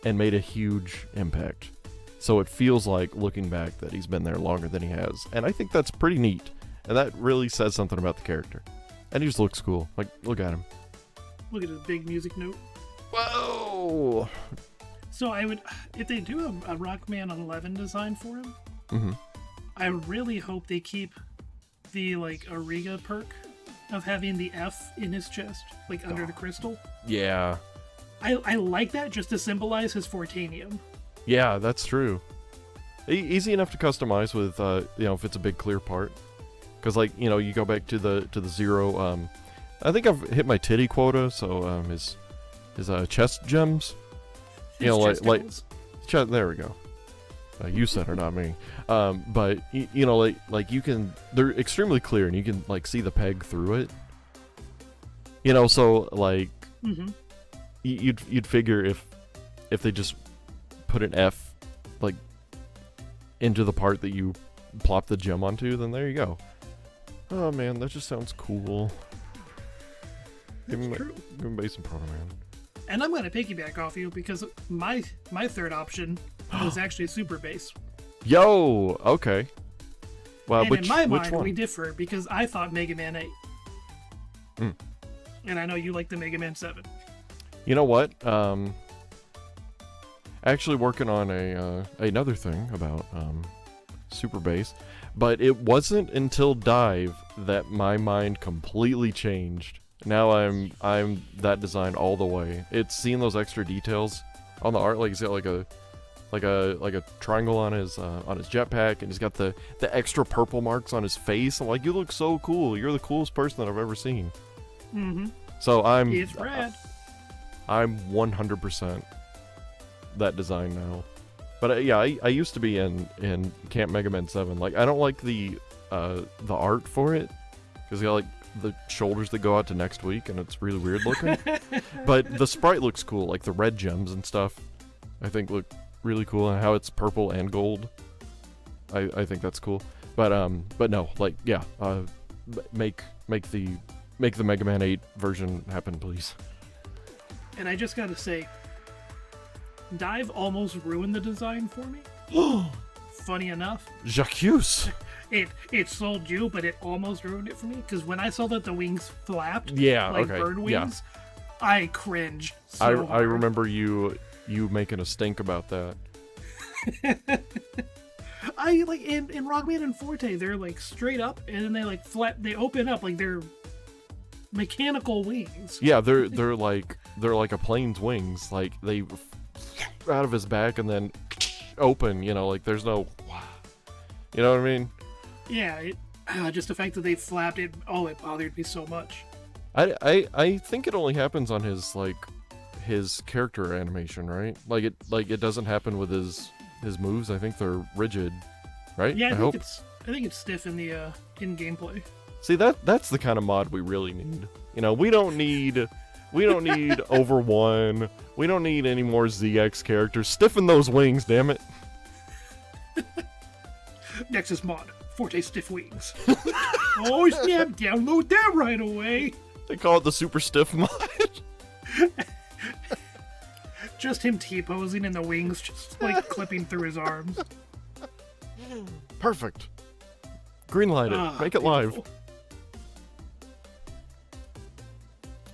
and made a huge impact. So it feels like, looking back, that he's been there longer than he has. And I think that's pretty neat. And that really says something about the character. And he just looks cool. Like, look at him. Look at his big music note. Whoa! So I would, if they do a Rockman 11 design for him, I really hope they keep the, like, Ariga perk of having the F in his chest, like under the crystal. Yeah. I like that just to symbolize his Fortanium. Yeah, that's true. Easy enough to customize with, you know, if it's a big clear part. Because, like, you know, you go back to the zero. I think I've hit my titty quota, so his chest gems. You know, there we go. You said it, not me. But you know, like you can, they're extremely clear, and you can like see the peg through it. You know, so like, you'd figure if they just put an F like into the part that you plop the gem onto, then there you go. Oh man, that just sounds cool. Give me Base and Proto Man. And I'm gonna piggyback off you because my third option was actually Super Base. Yo, okay. Well, and in my mind, one? we differ because I thought Mega Man 8. And I know you like the Mega Man 7. You know what? Actually working on another thing about Super Base, but it wasn't until Dive that my mind completely changed. Now I'm that design all the way. It's seeing those extra details on the art, like he's got like a triangle on his jetpack, and he's got the extra purple marks on his face. I'm like, you look so cool. You're the coolest person that I've ever seen. So It's rad. I'm 100% that design now. But yeah, I used to be in Camp Mega Man 7. Like, I don't like the art for it because you got like the shoulders that go out to next week, and it's really weird looking. But the sprite looks cool, like the red gems and stuff. I think look really cool, and how it's purple and gold. I think that's cool. But no, like yeah, make the Mega Man 8 version happen, please. And I just gotta say, Dive almost ruined the design for me. Funny enough. J'accuse. It sold you, but it almost ruined it for me, because when I saw that the wings flapped, like bird wings, I cringed so hard. I remember you making a stink about that. I like in Rockman and Forte, they're like straight up, and then they like they open up like they're mechanical wings. Yeah, they're like a plane's wings, like they out of his back and then open. You know, like there's no, you know what I mean? Yeah, just the fact that they flapped it. Oh, it bothered me so much. I think it only happens on his character animation, right? Like it doesn't happen with his moves. I think they're rigid, right? Yeah, I think it's stiff in the in gameplay. See, that's the kind of mod we really need. You know, we don't need over one. We don't need any more ZX characters. Stiffen those wings, damn it. Nexus mod, Forte stiff wings. Oh snap! Download that right away. They call it the super stiff mod. Just him T-posing and the wings just like clipping through his arms. Perfect. Greenlight it. Make it live.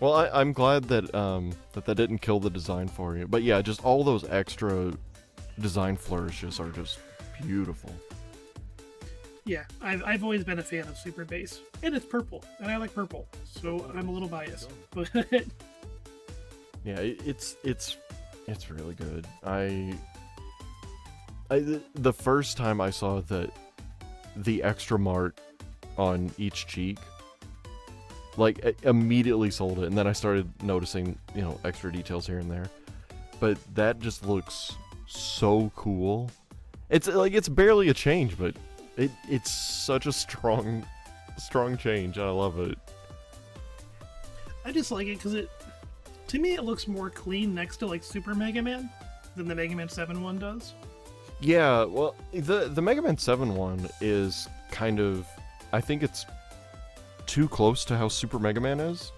Well, I'm glad that that didn't kill the design for you. But yeah, just all those extra design flourishes are just beautiful. Yeah, I've always been a fan of Super Base, and it's purple, and I like purple, so I'm a little biased. But yeah, it's really good. The first time I saw the extra mart on each cheek, like, it immediately sold it, and then I started noticing, extra details here and there. But that just looks so cool. It's like, it's barely a change, but it's such a strong change. I love it. I just like it because to me, it looks more clean next to like Super Mega Man than the Mega Man 7 one does. Yeah, well, the Mega Man 7 one is kind of, I think it's too close to how Super Mega Man is,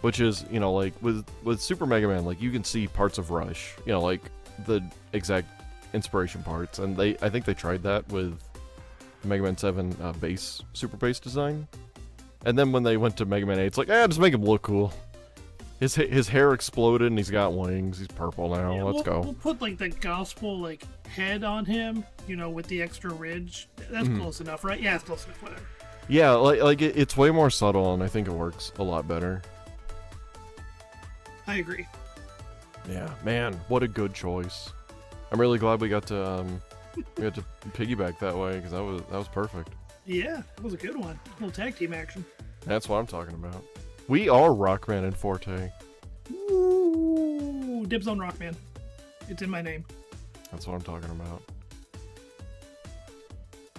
which is, like with Super Mega Man, like, you can see parts of Rush, like the exact inspiration parts, and I think they tried that with Mega Man 7 Super Bass design, and then when they went to Mega Man 8, it's like, just make him look cool. His hair exploded and he's got wings. He's purple now. Yeah, Let's go. We'll put like the gospel like head on him, with the extra ridge. That's close enough, right? Yeah, it's close enough. Whatever. Yeah, like it's way more subtle, and I think it works a lot better. I agree. Yeah, man, what a good choice. I'm really glad we got to piggyback that way, because that was perfect. Yeah, that was a good one. A little tag team action. That's what I'm talking about. We are Rockman and Forte. Ooh, dibs on Rockman. It's in my name. That's what I'm talking about.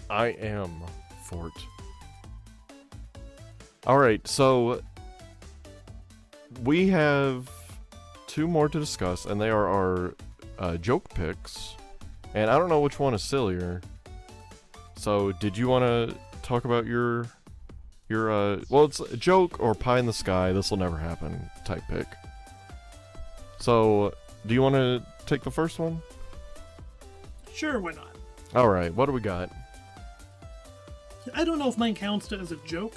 I am Fort. Alright, so we have two more to discuss, and they are our joke picks. And I don't know which one is sillier. So, did you want to talk about your well, it's a joke or pie in the sky, this will never happen type pick. So, do you want to take the first one? Sure, why not? Alright, what do we got? I don't know if mine counts as a joke.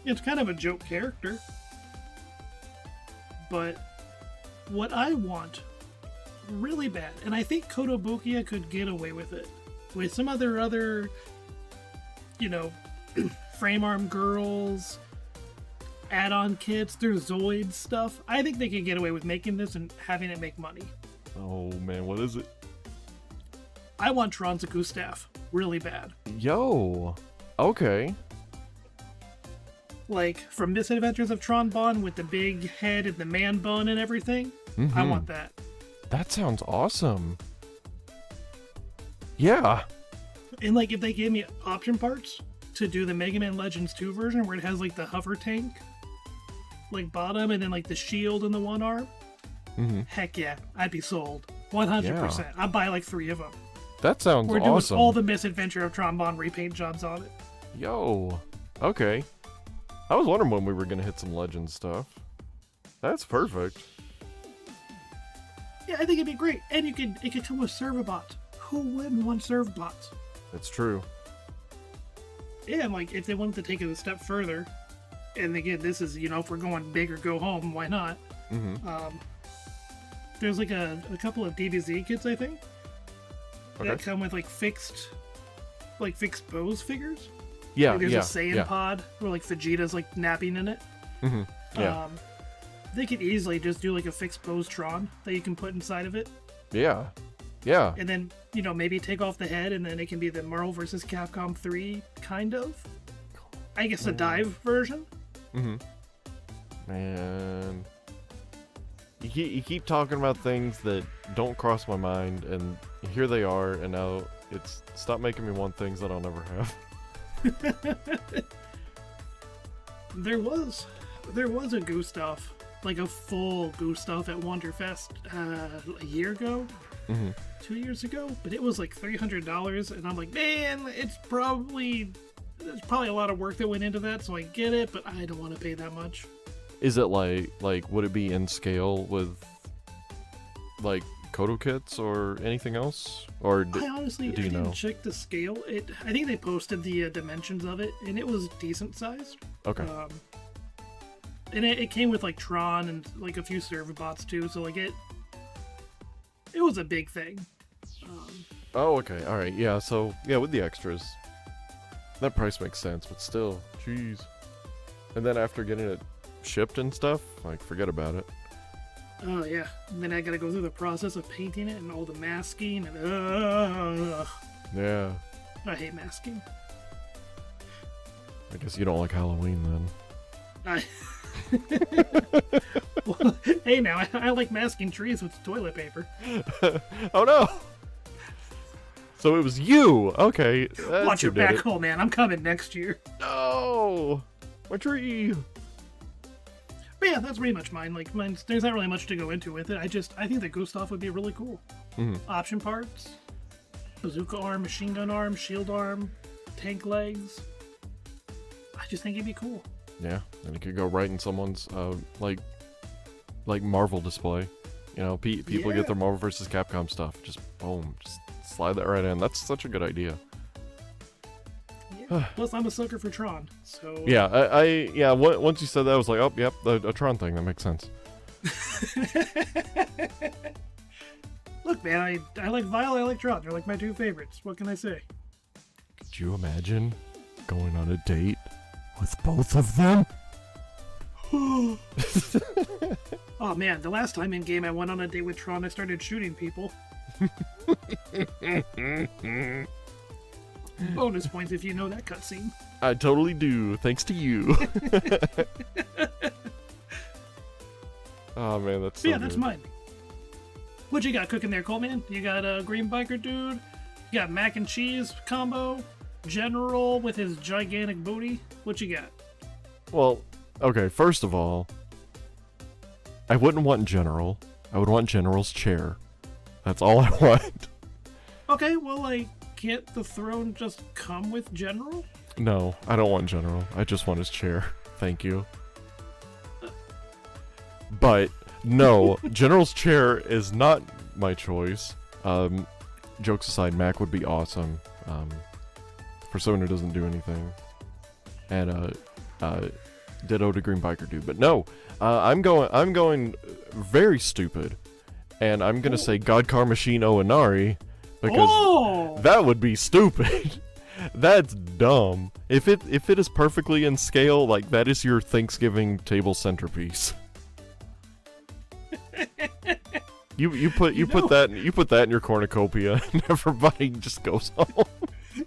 It's kind of a joke character. But what I want really bad, and I think Kotobukiya could get away with it, with some other frame arm girls, add-on kits, their Zoid stuff. I think they could get away with making this and having it make money. Oh man, what is it? I want Tronzaku staff really bad. Yo, okay. Like from Misadventures of Tron Bon with the big head and the man bun and everything. I want that. That sounds awesome. Yeah. And like if they gave me option parts to do the Mega Man Legends 2 version where it has like the hover tank like bottom and then like the shield in the one arm, heck yeah, I'd be sold 100%. Yeah. I'd buy like 3 of them. That sounds We're awesome. doing all the Misadventure of Tron Bon repaint jobs on it. Yo, okay. I was wondering when we were gonna hit some Legends stuff. That's perfect. Yeah, I think it'd be great, and it could come with server-bots. Who wouldn't want server-bots? It's true. Yeah, and like if they wanted to take it a step further, and again, this is if we're going big or go home, why not? There's like a couple of DBZ kits, I think, that come with like fixed pose figures. Yeah, like there's yeah, a Saiyan pod where like Vegeta's like napping in it. Yeah. They could easily just do like a fixed pose Tron that you can put inside of it. Yeah. Yeah. And then, maybe take off the head and then it can be the Marvel vs. Capcom 3 kind of. I guess a dive version. Man. You keep talking about things that don't cross my mind, and here they are, and now stop making me want things that I'll never have. There was a Gustav, like a full Gustav at Wonderfest a year ago, 2 years ago, but it was like $300, and I'm like, man, there's probably a lot of work that went into that, so I get it, but I don't want to pay that much. Is it like would it be in scale with like Koto kits or anything else? Or I honestly didn't check the scale. I think they posted the dimensions of it, and it was decent sized. Okay. And it came with like Tron and like a few server bots too, so like it was a big thing. Oh, okay, all right, yeah. So yeah, with the extras, that price makes sense, but still, jeez. And then after getting it shipped and stuff, like forget about it. Oh yeah, and then I gotta go through the process of painting it and all the masking and Yeah. I hate masking. I guess you don't like Halloween then. Well, hey now, I like masking trees with toilet paper. Oh no! So it was you! Okay. Watch your back hole, man. I'm coming next year. No! My tree! But yeah, that's pretty much mine. Like, there's not really much to go into with it. I think the Gustav would be really cool. Mm-hmm. Option parts, bazooka arm, machine gun arm, shield arm, tank legs. I just think it'd be cool. Yeah, and it could go right in someone's, like Marvel display. You know, people get their Marvel vs. Capcom stuff. Just boom, just slide that right in. That's such a good idea. Yeah. Plus, I'm a sucker for Tron, so... Yeah, once you said that, I was like, oh, yep, a Tron thing, that makes sense. Look, man, I like Vile, I like Tron. They're like my two favorites. What can I say? Could you imagine going on a date with both of them? Oh man, the last time in game I went on a date with Tron, I started shooting people. Bonus points if you know that cutscene. I totally do, thanks to you. Oh man, that's so that's mine. What you got cooking there, Coleman? You got a green biker dude, you got mac and cheese combo, General with his gigantic booty. What you got? Well, okay, first of all, I wouldn't want General. I would want General's chair. That's all I want. Okay, well, like, can't the throne just come with General? No, I don't want General. I just want his chair. Thank you. But, no, General's chair is not my choice. Jokes aside, Mac would be awesome. For someone who doesn't do anything. And, ditto to Green Biker Dude. But no, I'm going very stupid. And I'm gonna say Godcar Machine Oinari, because that would be stupid. That's dumb. If it is perfectly in scale, like that is your Thanksgiving table centerpiece. You put that in your cornucopia and everybody just goes home.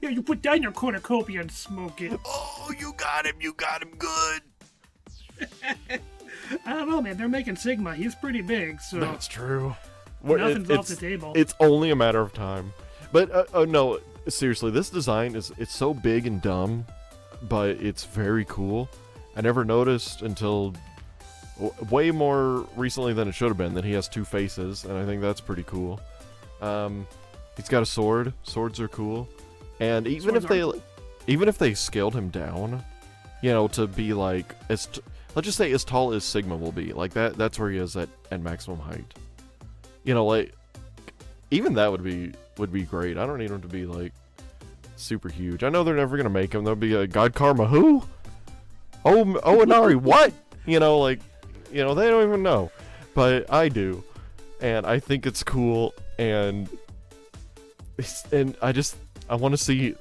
Yeah, you put that in your cornucopia and smoke it. Oh, you got him good. I don't know, man. They're making Sigma. He's pretty big, so... That's true. Nothing's off the table. It's only a matter of time. But, no, seriously, this design it's so big and dumb, but it's very cool. I never noticed until way more recently than it should have been that he has two faces, and I think that's pretty cool. He's got a sword. Swords are cool. And even if they scaled him down, you know, to be like let's just say as tall as Sigma will be, like that's where he is at maximum height. You know, like even that would be great. I don't need him to be like super huge. I know they're never gonna make him. There'll be a God Karma who? Oh Inari, what? You know, like, you know, they don't even know, but I do, and I think it's cool, and I want to see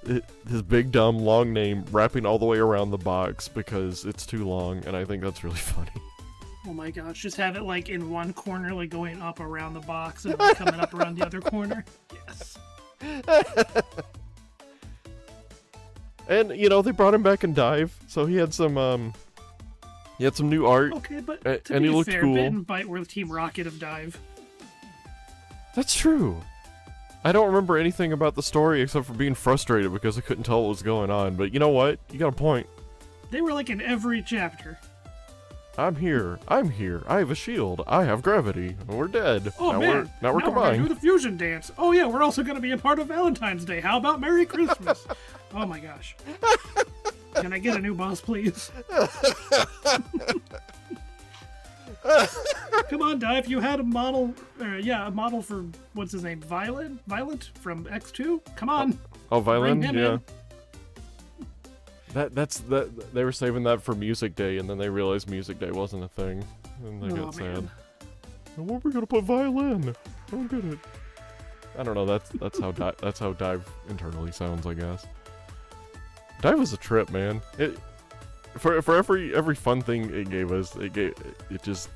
his big dumb long name wrapping all the way around the box because it's too long, and I think that's really funny. Oh my gosh, just have it like in one corner, like going up around the box and then coming up around the other corner. Yes. And you know, they brought him back in Dive, so he had some new art. Okay, but and he looked cool. Bit and Bite were the Team Rocket of Dive. That's true. I don't remember anything about the story except for being frustrated because I couldn't tell what was going on. But you know what? You got a point. They were like in every chapter. I'm here. I have a shield. I have gravity. We're dead. Oh man! Now we're gonna combined. do the fusion dance. Oh yeah, we're also gonna be a part of Valentine's Day. How about Merry Christmas? Oh my gosh! Can I get a new boss, please? Come on, Dive. You had a model. A model for what's his name? Violet from X2. Come on. Oh, Violin. Yeah. They were saving that for Music Day, and then they realized Music Day wasn't a thing, and they got sad. Man. What are we gonna put violin? I don't get it. I don't know. That's how Dive internally sounds, I guess. Dive was a trip, man. For every fun thing it gave us, it just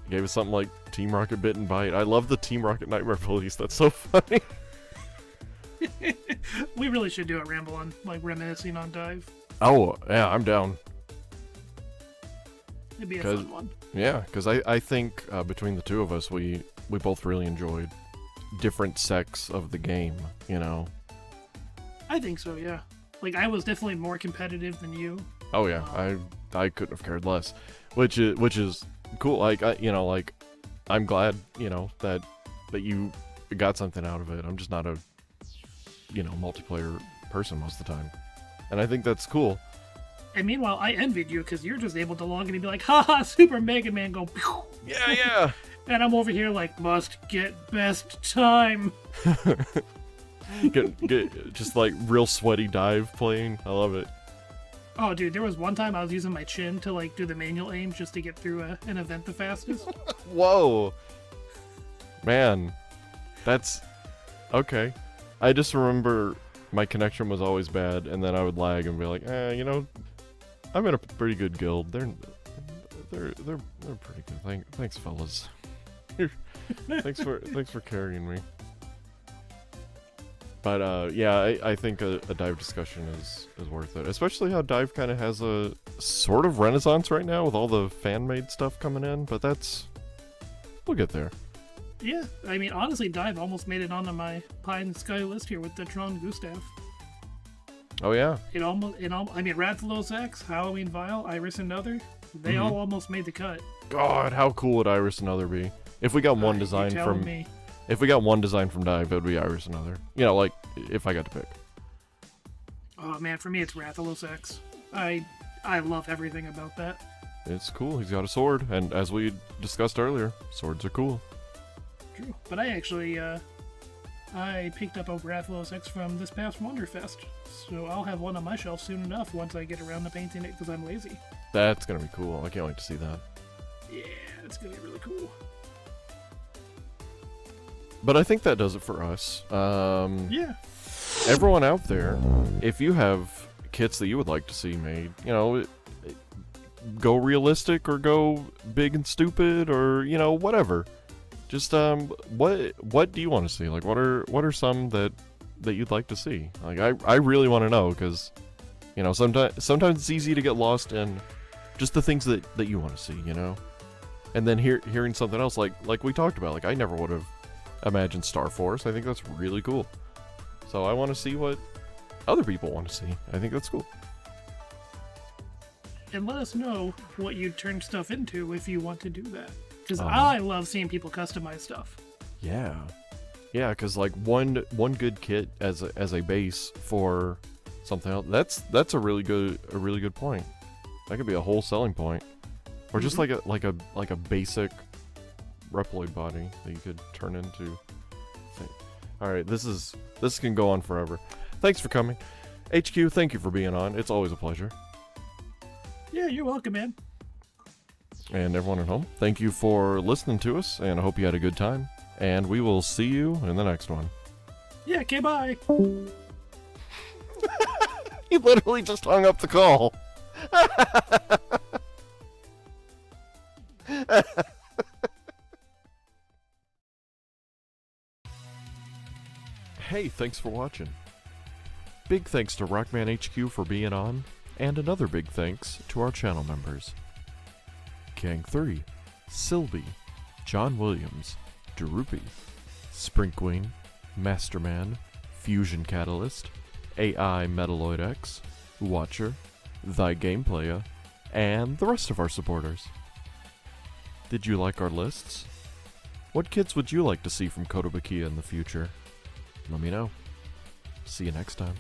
gave us something like Team Rocket Bit and Bite. I love the Team Rocket Nightmare Police. That's so funny. We really should do a ramble on, like, reminiscing on Dive. Oh yeah, I'm down. It'd be a fun one. Yeah, because I think between the two of us, we both really enjoyed different sects of the game, you know? I think so, yeah. Like, I was definitely more competitive than you. Oh yeah, I couldn't have cared less, which is cool. Like, I'm glad, you know, that you got something out of it. I'm just not a, you know, multiplayer person most of the time, and I think that's cool. And meanwhile, I envied you because you're just able to log in and be like, haha, Super Mega Man, go pew! Yeah. And I'm over here like, must get best time. get just like real sweaty Dive playing. I love it. Oh, dude, there was one time I was using my chin to like do the manual aim just to get through an event the fastest. Whoa, man, that's okay. I just remember my connection was always bad, and then I would lag and be like, you know, I'm in a pretty good guild. They're pretty good. Thanks, fellas. thanks for carrying me. But yeah, I think a Dive discussion is worth it, especially how Dive kind of has a sort of renaissance right now with all the fan-made stuff coming in. But we'll get there. Yeah, I mean, honestly, Dive almost made it onto my pie in the sky list here with the Tron Gustav. Oh yeah. I mean, Rathalos X, Halloween Vial, Iris Another, they all almost made the cut. God, how cool would Iris Another be? If we got one design from me. If we got one design from Dive, it would be Iris Another. You know, like if I got to pick. Oh man, for me it's Rathalos X. I love everything about that. It's cool. He's got a sword, and as we discussed earlier, swords are cool. True, but I actually I picked up a Rathalos X from this past Wonderfest, so I'll have one on my shelf soon enough once I get around to painting it because I'm lazy. That's gonna be cool. I can't wait to see that. Yeah, it's gonna be really cool. But I think that does it for us. Yeah. Everyone out there, if you have kits that you would like to see made, you know, go realistic or go big and stupid or, you know, whatever. Just what do you want to see? Like what are some that you'd like to see? Like I really want to know, because you know, sometimes it's easy to get lost in just the things that you want to see, you know. And then hearing something else like we talked about, like I never would have imagined Star Force. I think that's really cool. So I want to see what other people want to see. I think that's cool. And let us know what you turn stuff into if you want to do that. Because I love seeing people customize stuff. Yeah, because like one good kit as a base for something else. That's a really good point. That could be a whole selling point, or just like a basic Reploid body that you could turn into. All right, this can go on forever. Thanks for coming, HQ. Thank you for being on. It's always a pleasure. Yeah, you're welcome, man. And everyone at home, thank you for listening to us, and I hope you had a good time. And we will see you in the next one. Yeah, okay, bye. He literally just hung up the call. Hey, thanks for watching. Big thanks to Rockman HQ for being on, and another big thanks to our channel members. Gang3, SilBee, John Williams, Droopy, Sprinkqueen, Masterman, Fusion Catalyst, AI Metaloid X, Watcher, Thy Gameplaya, and the rest of our supporters. Did you like our lists? What kits would you like to see from Kotobukiya in the future? Let me know. See you next time.